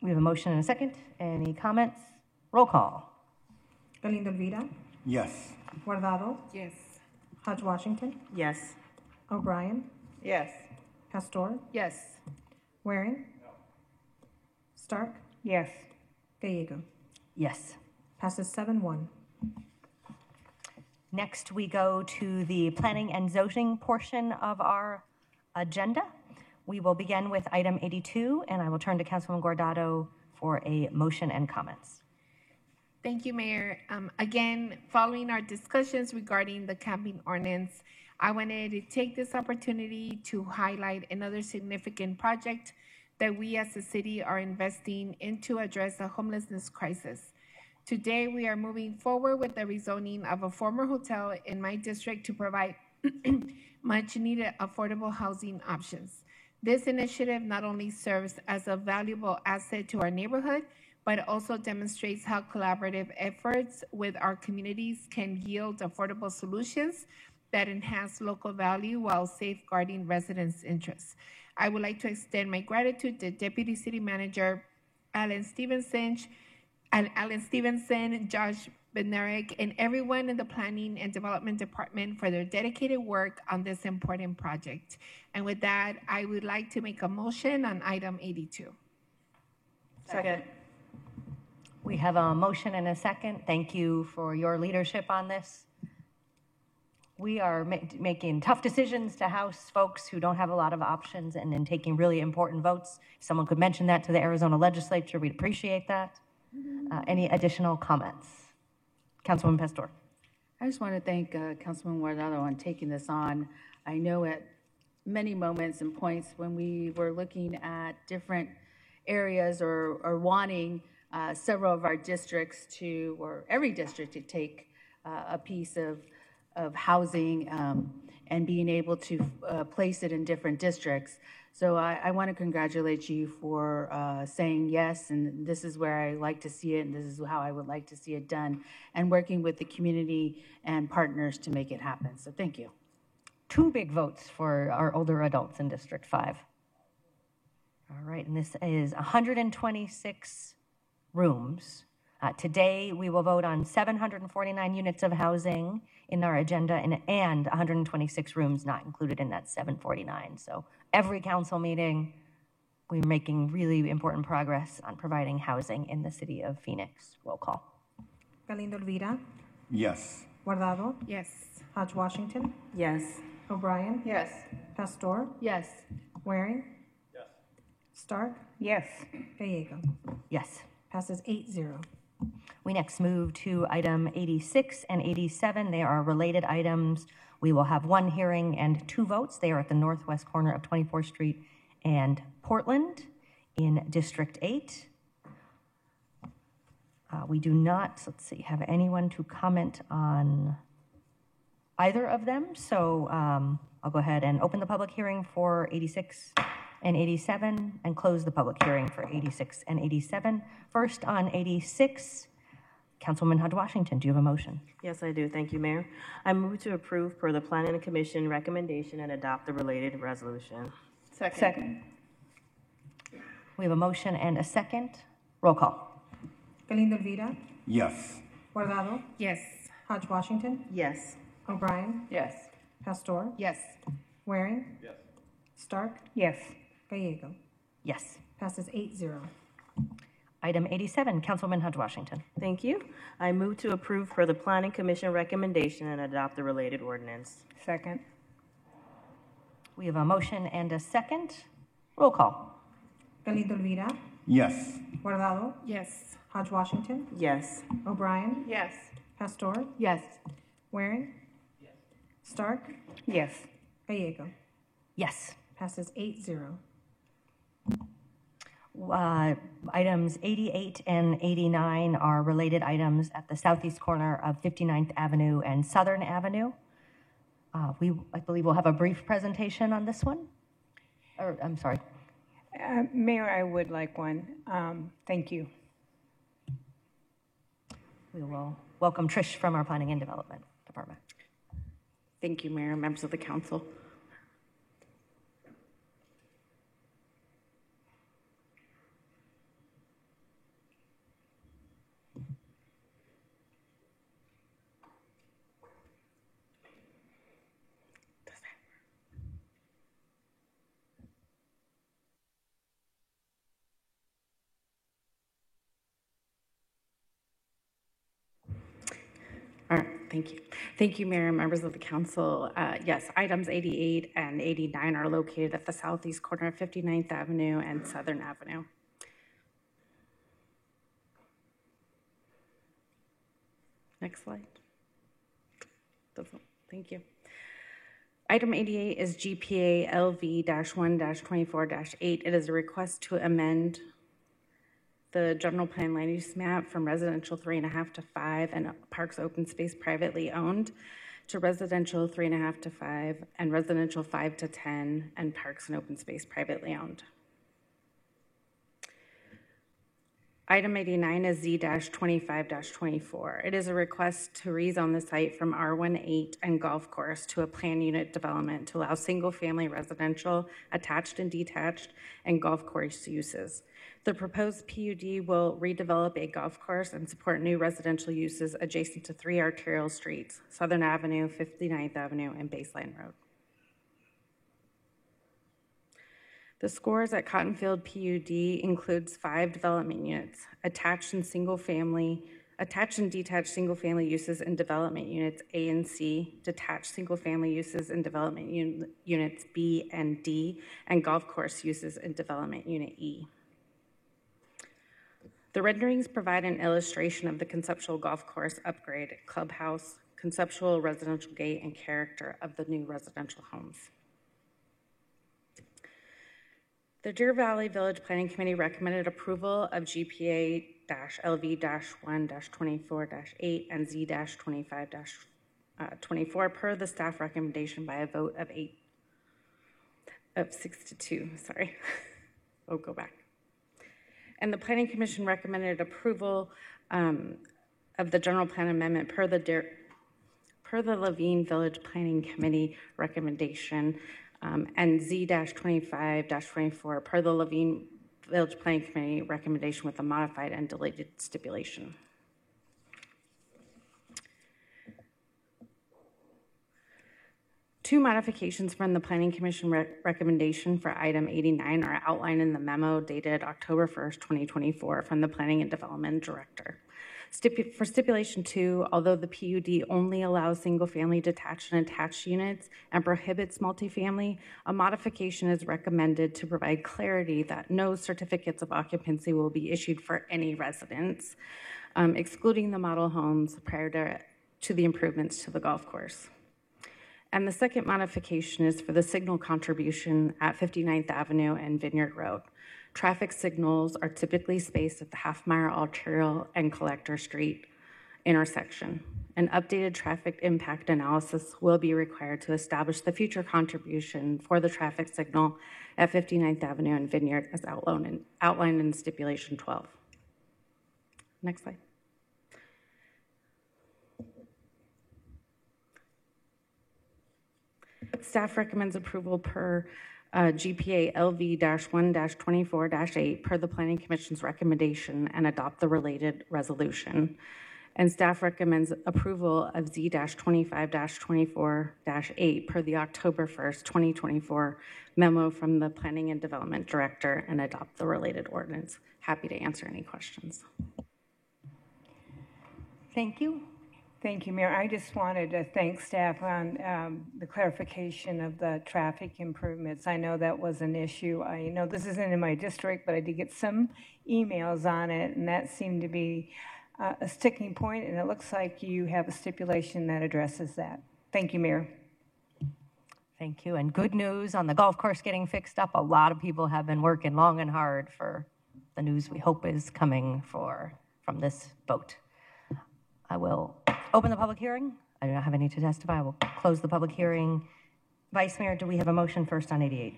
We have a motion and a second. Any comments? Roll call. Galindo Elvira, Yes. Guardado, Yes. Hodge Washington, Yes. O'Brien, Yes. Pastor, Yes. Waring, Stark, Yes. Gallego. Yes. Passes 7-1. Next, we go to the planning and zoning portion of our agenda. We will begin with item 82, and I will turn to Councilwoman Guardado for a motion and comments. Thank you, Mayor. Again, following our discussions regarding the camping ordinance, I wanted to take this opportunity to highlight another significant project that we as a city are investing in to address the homelessness crisis. Today, we are moving forward with the rezoning of a former hotel in my district to provide much-needed affordable housing options. This initiative not only serves as a valuable asset to our neighborhood, but also demonstrates how collaborative efforts with our communities can yield affordable solutions that enhance local value while safeguarding residents' interests. I would like to extend my gratitude to Deputy City Manager Alan Stevenson, Josh Bednarik, and everyone in the Planning and Development Department for their dedicated work on this important project. And with that, I would like to make a motion on item 82. Second. We have a motion and a second. Thank you for your leadership on this. We are making tough decisions to house folks who don't have a lot of options and then taking really important votes. If someone could mention that to the Arizona legislature, we'd appreciate that. Any additional comments? Councilwoman Pastor. I just want to thank Councilman Guardado on taking this on. I know at many moments and points when we were looking at different areas or wanting several of our districts to, or every district to take a piece of housing and being able to place it in different districts. So I want to congratulate you for saying yes, and this is where I like to see it, and this is how I would like to see it done, and working with the community and partners to make it happen. So thank you. 2 big votes for our older adults in District 5. All right, and this is 126 rooms. Today, we will vote on 749 units of housing in our agenda and 126 rooms not included in that 749. So every council meeting, we're making really important progress on providing housing in the city of Phoenix. Roll call. Galindo Elvira, Yes. Guardado, Yes. Hodge Washington, Yes. O'Brien, Yes. Pastor, Yes. Waring, Stark, Yes. Gallego. Yes. Passes 8-0. We next move to item 86 and 87. They are related items. We will have 1 hearing and 2 votes. They are at the northwest corner of 24th Street and Portland in District 8. We do not, let's see, have anyone to comment on either of them. So I'll go ahead and open the public hearing for 86 and 87 and close the public hearing for 86 and 87. First on 86, Councilwoman Hodge Washington, do you have a motion? Yes, I do. Thank you, Mayor. I move to approve per the Planning Commission recommendation and adopt the related resolution. Second. We have a motion and a second. Roll call. Galindo Elvira, Yes. Guardado, Yes. Hodge Washington, Yes. O'Brien, Yes. Pastor, Yes. Waring, Stark, Yes. Gallego. Yes. Passes 8-0. Item 87, Councilwoman Hunt Washington. Thank you. I move to approve per the Planning Commission recommendation and adopt the related ordinance. Second. We have a motion and a second. Roll call. Galindo Elvira, Yes. Guardado, Yes. Hodge Washington, Yes. O'Brien, Yes. Pastor, Yes. Waring, Stark, Yes. Gallego. Yes. Passes 8-0. Items 88 and 89 are related items at the southeast corner of 59th Avenue and Southern Avenue. I believe we'll have a brief presentation on this one. Or, I'm sorry. Mayor, I would like one. Thank you. We will welcome Trish from our Planning and Development Department. Thank you, Mayor, members of the council. All right, thank you. Thank you, Mayor and members of the council. Yes, items 88 and 89 are located at the southeast corner of 59th Avenue and Southern Avenue. Next slide. Thank you. Item 88 is GPA LV-1-24-8. It is a request to amend the general plan land use map from residential 3.5 to 5 and parks open space privately owned to residential 3.5 to 5 and residential 5 to 10 and parks and open space privately owned. Item 89 is Z-25-24. It is a request to rezone the site from R18 and golf course to a plan unit development to allow single-family residential, attached and detached, and golf course uses. The proposed PUD will redevelop a golf course and support new residential uses adjacent to 3 arterial streets, Southern Avenue, 59th Avenue, and Baseline Road. The scores at Cottonfield PUD includes 5 development units, attached and detached single-family uses in development units A and C, detached single-family uses in development units B and D, and golf course uses in development unit E. The renderings provide an illustration of the conceptual golf course upgrade, clubhouse, conceptual residential gate, and character of the new residential homes. The Deer Valley Village Planning Committee recommended approval of GPA-LV-1-24-8 and Z-25-24 per the staff recommendation by a vote of 6 to 2. Sorry. Oh, go back. And the Planning Commission recommended approval of the general plan amendment per the Levine Village Planning Committee recommendation and Z-25-24 per the Levine Village Planning Committee recommendation with a modified and deleted stipulation. Two modifications from the Planning Commission recommendation for item 89 are outlined in the memo dated October 1st, 2024 from the Planning and Development Director. For stipulation 2, although the PUD only allows single-family detached and attached units and prohibits multifamily, a modification is recommended to provide clarity that no certificates of occupancy will be issued for any residents, excluding the model homes prior to the improvements to the golf course. And the second modification is for the signal contribution at 59th Avenue and Vineyard Road. Traffic signals are typically spaced at the half-mile arterial and Collector Street intersection. An updated traffic impact analysis will be required to establish the future contribution for the traffic signal at 59th Avenue and Vineyard as outlined in stipulation 12. Next slide. Staff recommends approval per GPA LV-1-24-8 per the Planning Commission's recommendation and adopt the related resolution. And staff recommends approval of Z-25-24-8 per the October 1st, 2024 memo from the Planning and Development Director and adopt the related ordinance. happy to answer any questions. Thank you. Thank you, Mayor. I just wanted to thank staff on the clarification of the traffic improvements. I know that was an issue. I know this isn't in my district, but I did get some emails on it, and that seemed to be a sticking point, and it looks like you have a stipulation that addresses that. Thank you, Mayor. Thank you. And good news on the golf course getting fixed up. A lot of people have been working long and hard for the news we hope is coming from this vote. I will open the public hearing. I do not have any to testify. I will close the public hearing. Vice Mayor, do we have a motion first on 88?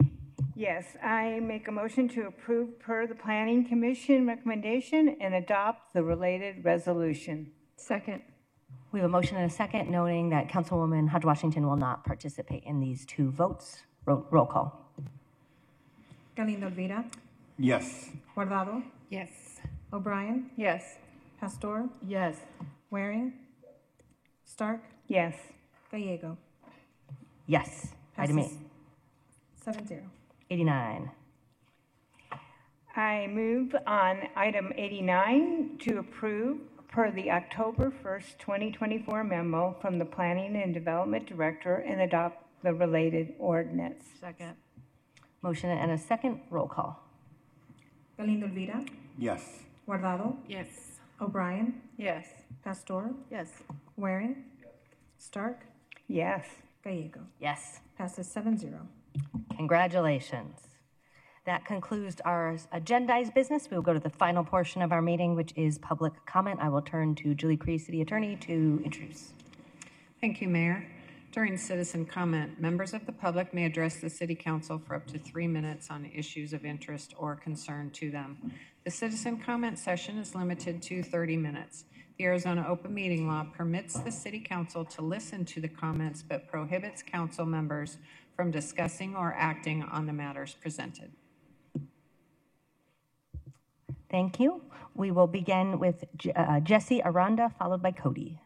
Yes, I make a motion to approve per the Planning Commission recommendation and adopt the related resolution. Second. We have a motion and a second, noting that Councilwoman Hodge Washington will not participate in these two votes. Roll call. Galindo Elvira, Yes. Guardado, Yes. O'Brien, Yes. Pastor, Yes. Waring, Stark, Yes. Gallego. Yes. Item Passes 7-0. 89. I move on item 89 to approve per the October 1st, 2024 memo from the Planning and Development Director and adopt the related ordinance. Second. Motion and a second. Roll call. Galindo Elvira, Yes. Guardado, Yes. O'Brien, Yes. Pastor, Yes. Waring, Stark, Yes. Gallego. Yes. Passes 7-0. Congratulations. That concludes our agendized business. We will go to the final portion of our meeting, which is public comment. I will turn to Julie Cree, City Attorney, to introduce. Thank you, Mayor. During citizen comment, members of the public may address the City Council for up to 3 minutes on issues of interest or concern to them. The citizen comment session is limited to 30 minutes. The Arizona Open Meeting Law permits the City Council to listen to the comments but prohibits council members from discussing or acting on the matters presented. Thank you. We will begin with Jesse Aranda, followed by Cody.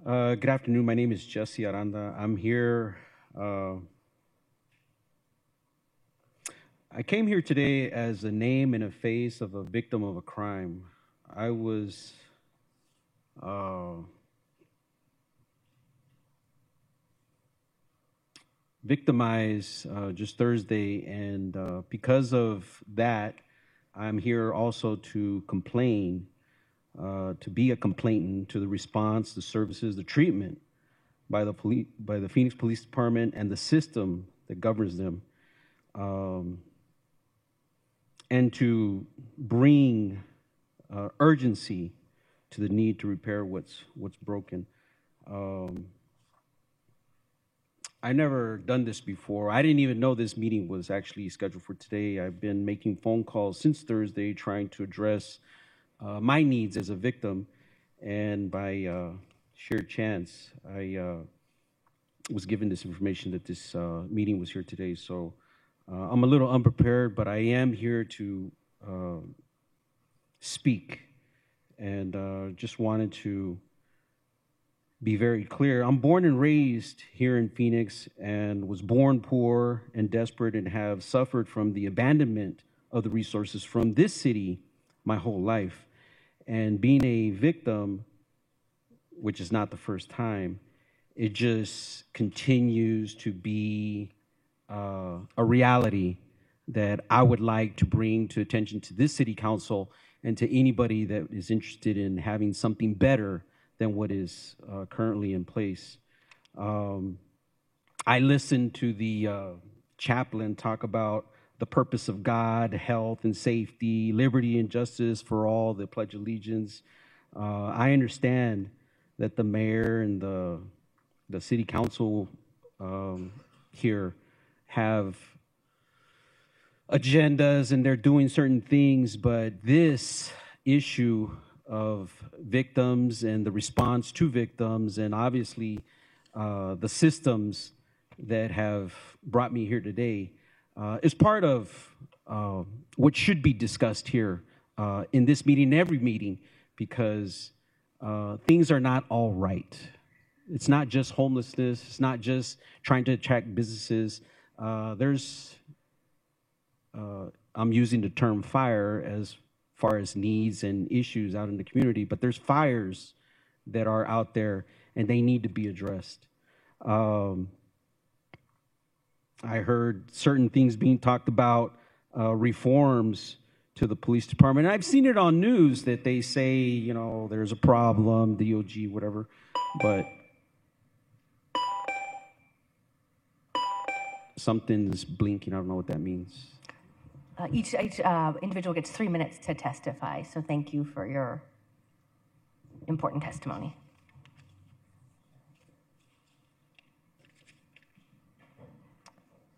Good afternoon. My name is Jesse Aranda. I'm here. I came here today as a name and a face of a victim of a crime. I was victimized just Thursday, and because of that, I'm here also to complain, to be a complainant to the response, the services, the treatment by the Phoenix Police Department and the system that governs them. And to bring urgency to the need to repair what's broken. I never done this before. I didn't even know this meeting was actually scheduled for today. I've been making phone calls since Thursday trying to address my needs as a victim, and by sheer chance, I was given this information that this meeting was here today. So I'm a little unprepared, but I am here to speak, and just wanted to be very clear. I'm born and raised here in Phoenix and was born poor and desperate and have suffered from the abandonment of the resources from this city my whole life. And being a victim, which is not the first time, it just continues to be a reality that I would like to bring to attention to this city council and to anybody that is interested in having something better than what is currently in place. I listened to the chaplain talk about the purpose of God, health and safety, liberty and justice for all, the Pledge of Allegiance. I understand that the mayor and the city council here have agendas and they're doing certain things, but this issue of victims and the response to victims, and obviously the systems that have brought me here today, is part of what should be discussed here in this meeting, every meeting, because things are not all right. It's not just homelessness. It's not just trying to attract businesses. I'm using the term fire as far as needs and issues out in the community, but there's fires that are out there and they need to be addressed. I heard certain things being talked about, reforms to the police department. And I've seen it on news that they say, you know, there's a problem, DOG, whatever, but something's blinking. I don't know what that means. Each individual gets 3 minutes to testify, so thank you for your important testimony.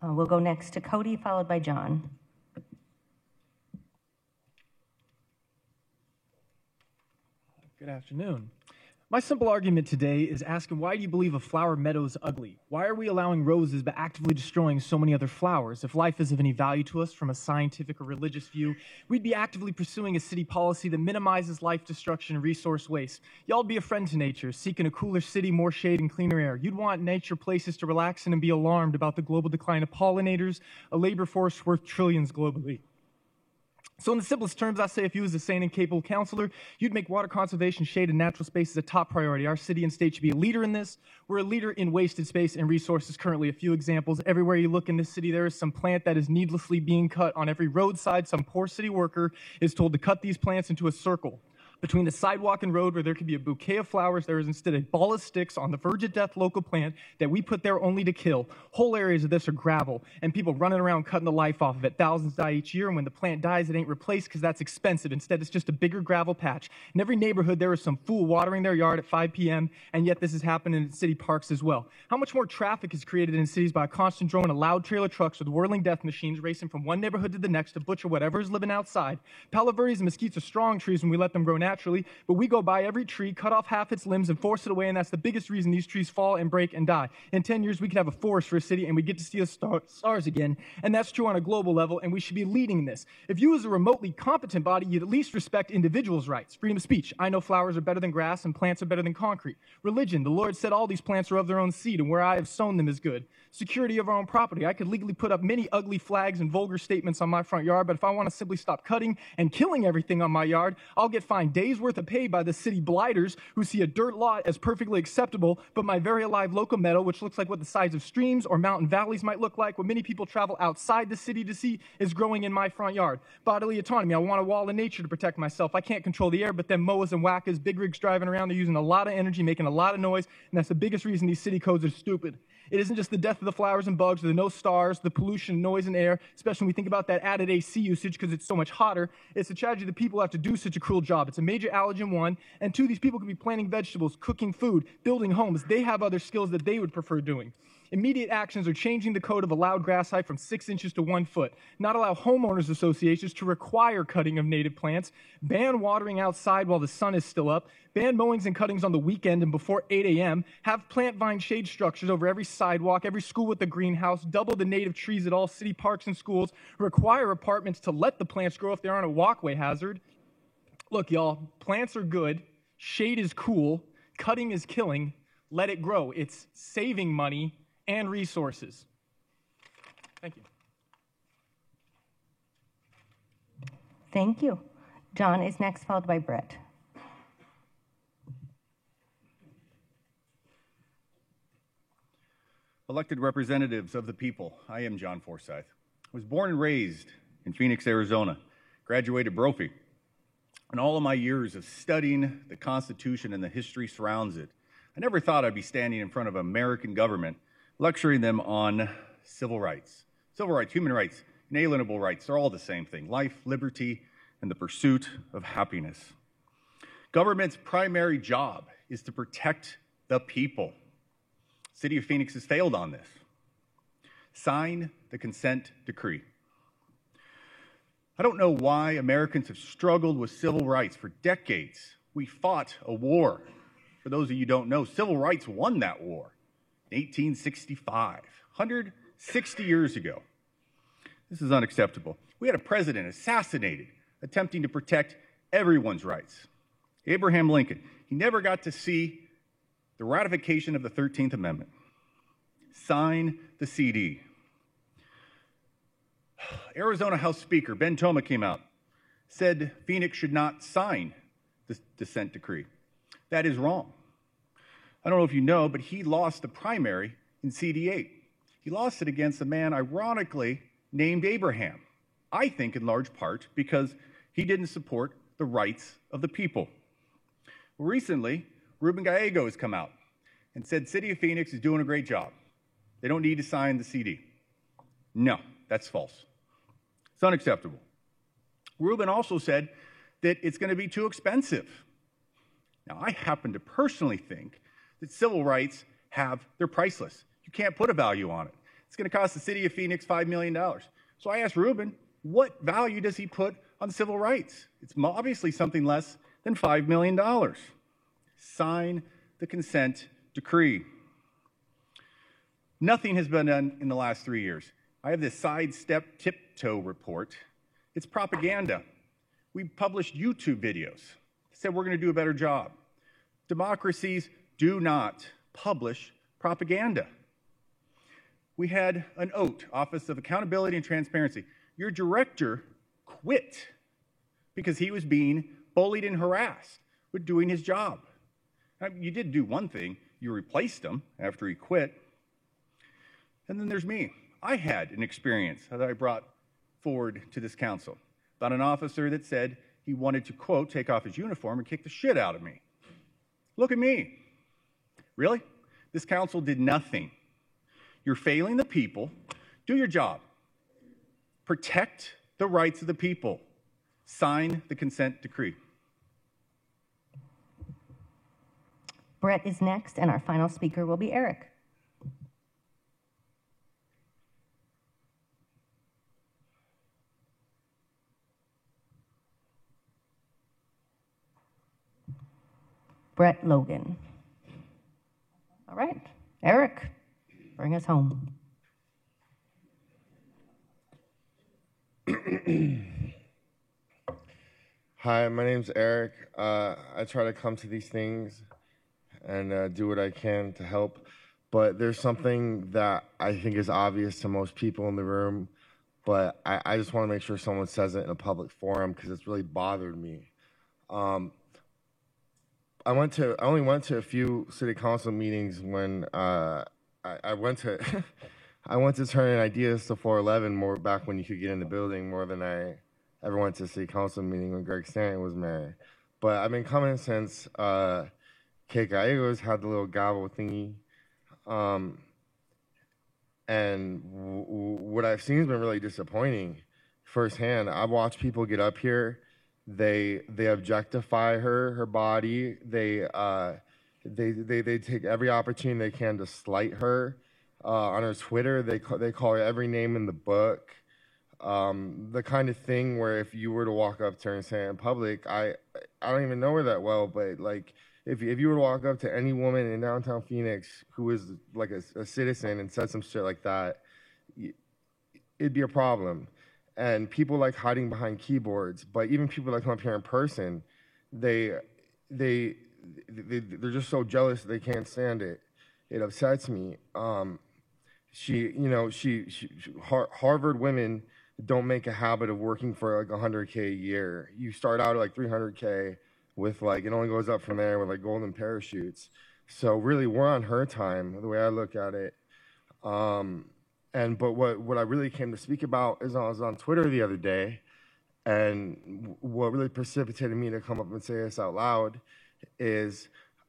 We'll go next to Cody, followed by John. Good afternoon. My simple argument today is asking, why do you believe a flower meadow is ugly? Why are we allowing roses but actively destroying so many other flowers? If life is of any value to us from a scientific or religious view, we'd be actively pursuing a city policy that minimizes life destruction and resource waste. Y'all be a friend to nature, seeking a cooler city, more shade, and cleaner air. You'd want nature places to relax in and be alarmed about the global decline of pollinators, a labor force worth trillions globally. So in the simplest terms, I say if you as a sane and capable counselor, you'd make water conservation, shade, and natural spaces a top priority. Our city and state should be a leader in this. We're a leader in wasted space and resources currently. A few examples. Everywhere you look in this city, there is some plant that is needlessly being cut. On every roadside, some poor city worker is told to cut these plants into a circle. Between the sidewalk and road where there could be a bouquet of flowers, there is instead a ball of sticks on the verge of death local plant that we put there only to kill. Whole areas of this are gravel, and people running around cutting the life off of it. Thousands die each year, and when the plant dies, it ain't replaced because that's expensive. Instead, it's just a bigger gravel patch. In every neighborhood, there is some fool watering their yard at 5 p.m., and yet this is happening in city parks as well. How much more traffic is created in cities by a constant drone of loud trailer trucks with whirling death machines racing from one neighborhood to the next to butcher whatever is living outside? Palo Verdes and mesquites are strong trees when we let them grow naturally, but we go by every tree, cut off half its limbs, and force it away, and that's the biggest reason these trees fall and break and die. In 10 years, we could have a forest for a city, and we get to see the stars again, and that's true on a global level, and we should be leading this. If you as a remotely competent body, you'd at least respect individuals' rights. Freedom of speech. I know flowers are better than grass, and plants are better than concrete. Religion. The Lord said all these plants are of their own seed, and where I have sown them is good. Security of our own property. I could legally put up many ugly flags and vulgar statements on my front yard, but if I want to simply stop cutting and killing everything on my yard, I'll get fined days' worth of pay by the city blighters who see a dirt lot as perfectly acceptable, but my very alive local meadow, which looks like what the sides of streams or mountain valleys might look like, what many people travel outside the city to see, is growing in my front yard. Bodily autonomy. I want a wall of nature to protect myself. I can't control the air, but then mowers and whackers, big rigs driving around, they're using a lot of energy, making a lot of noise, and that's the biggest reason these city codes are stupid. It isn't just the death of the flowers and bugs, or the no stars, the pollution, noise, and air, especially when we think about that added AC usage because it's so much hotter. It's a tragedy that people have to do such a cruel job. It's a major allergen, one. And two, these people could be planting vegetables, cooking food, building homes. They have other skills that they would prefer doing. Immediate actions are changing the code of allowed grass height from 6 inches to 1 foot. Not allow homeowners associations to require cutting of native plants. Ban watering outside while the sun is still up. Ban mowings and cuttings on the weekend and before 8 a.m. Have plant vine shade structures over every sidewalk, every school with a greenhouse. Double the native trees at all city parks and schools. Require apartments to let the plants grow if they aren't a walkway hazard. Look, y'all, plants are good. Shade is cool. Cutting is killing. Let it grow. It's saving money and resources. Thank you. Thank you. John is next, followed by Brett. Elected representatives of the people, I am John Forsyth. I was born and raised in Phoenix, Arizona, graduated Brophy. In all of my years of studying the Constitution and the history surrounds it, I never thought I'd be standing in front of American government lecturing them on civil rights. Civil rights, human rights, inalienable rights, they're all the same thing. Life, liberty, and the pursuit of happiness. Government's primary job is to protect the people. City of Phoenix has failed on this. Sign the consent decree. I don't know why Americans have struggled with civil rights for decades. We fought a war. For those of you who don't know, civil rights won that war. 1865, 160 years ago. This is unacceptable. We had a president assassinated, attempting to protect everyone's rights. Abraham Lincoln, he never got to see the ratification of the 13th Amendment. Sign the CD. Arizona House Speaker Ben Toma came out, said Phoenix should not sign the dissent decree. That is wrong. I don't know if you know, but he lost the primary in CD8. He lost it against a man ironically named Abraham. I think in large part because he didn't support the rights of the people. Recently, Ruben Gallego has come out and said City of Phoenix is doing a great job. They don't need to sign the CD. No, that's false. It's unacceptable. Ruben also said that it's going to be too expensive. Now, I happen to personally think that civil rights they're priceless. You can't put a value on it. It's going to cost the City of Phoenix $5 million. So I asked Ruben, what value does he put on civil rights? It's obviously something less than $5 million. Sign the consent decree. Nothing has been done in the last 3 years. I have this sidestep tiptoe report. It's propaganda. We published YouTube videos. Said we're going to do a better job. Democracies do not publish propaganda. We had an OAT, Office of Accountability and Transparency. Your director quit because he was being bullied and harassed with doing his job. Now, you did do one thing. You replaced him after he quit. And then there's me. I had an experience that I brought forward to this council about an officer that said he wanted to, quote, take off his uniform and kick the shit out of me. Look at me. Really? This council did nothing. You're failing the people. Do your job. Protect the rights of the people. Sign the consent decree. Brett is next, and our final speaker will be Eric. Brett Logan. All right, Eric, bring us home. Hi, my name's Eric. I try to come to these things and do what I can to help, but there's something that I think is obvious to most people in the room, but I just want to make sure someone says it in a public forum because it's really bothered me. I only went to a few city council meetings when I went to I went to turn in ideas to 411 more back when you could get in the building more than I ever went to a city council meeting when Greg Stanton was mayor. But I've been coming since Kate Gallegos had the little gavel thingy. And what I've seen has been really disappointing firsthand. I've watched people get up here. They objectify her body. They take every opportunity they can to slight her. On her Twitter, they call her every name in the book. The kind of thing where if you were to walk up to her and say it in public, I don't even know her that well, but like if you were to walk up to any woman in downtown Phoenix who is like a citizen and said some shit like that, it'd be a problem. And people like hiding behind keyboards, but even people that come up here in person, they're just so jealous they can't stand it. It upsets me. Harvard women don't make a habit of working for like $100K a year. You start out at like $300K with like, it only goes up from there with like golden parachutes. So really we're on her time, the way I look at it. But what I really came to speak about is I was on Twitter the other day, and what really precipitated me to come up and say this out loud is,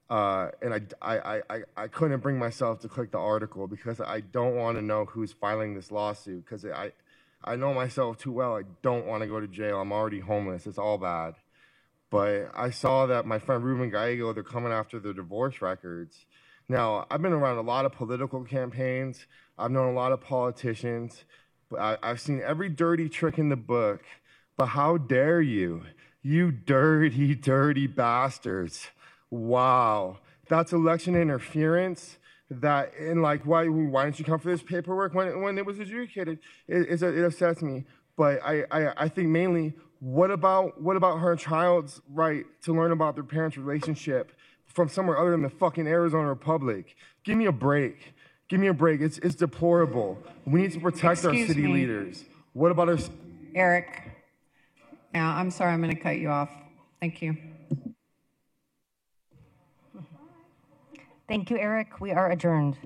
and I couldn't bring myself to click the article because I don't want to know who's filing this lawsuit because I know myself too well. I don't want to go to jail. I'm already homeless. It's all bad. But I saw that my friend Ruben Gallego, they're coming after the divorce records. Now, I've been around a lot of political campaigns. I've known a lot of politicians. But I've seen every dirty trick in the book. But how dare you? You dirty, dirty bastards. Wow. That's election interference. that, and like, why didn't you come for this paperwork when it was adjudicated? It upsets me. But I think mainly, what about her child's right to learn about their parents' relationship from somewhere other than the fucking Arizona Republic? Give me a break. Give me a break. It's deplorable. We need to protect our Excuse city me. leaders. What about our... Eric, yeah, I'm sorry, I'm going to cut you off. Thank you. Thank you, Eric. We are adjourned.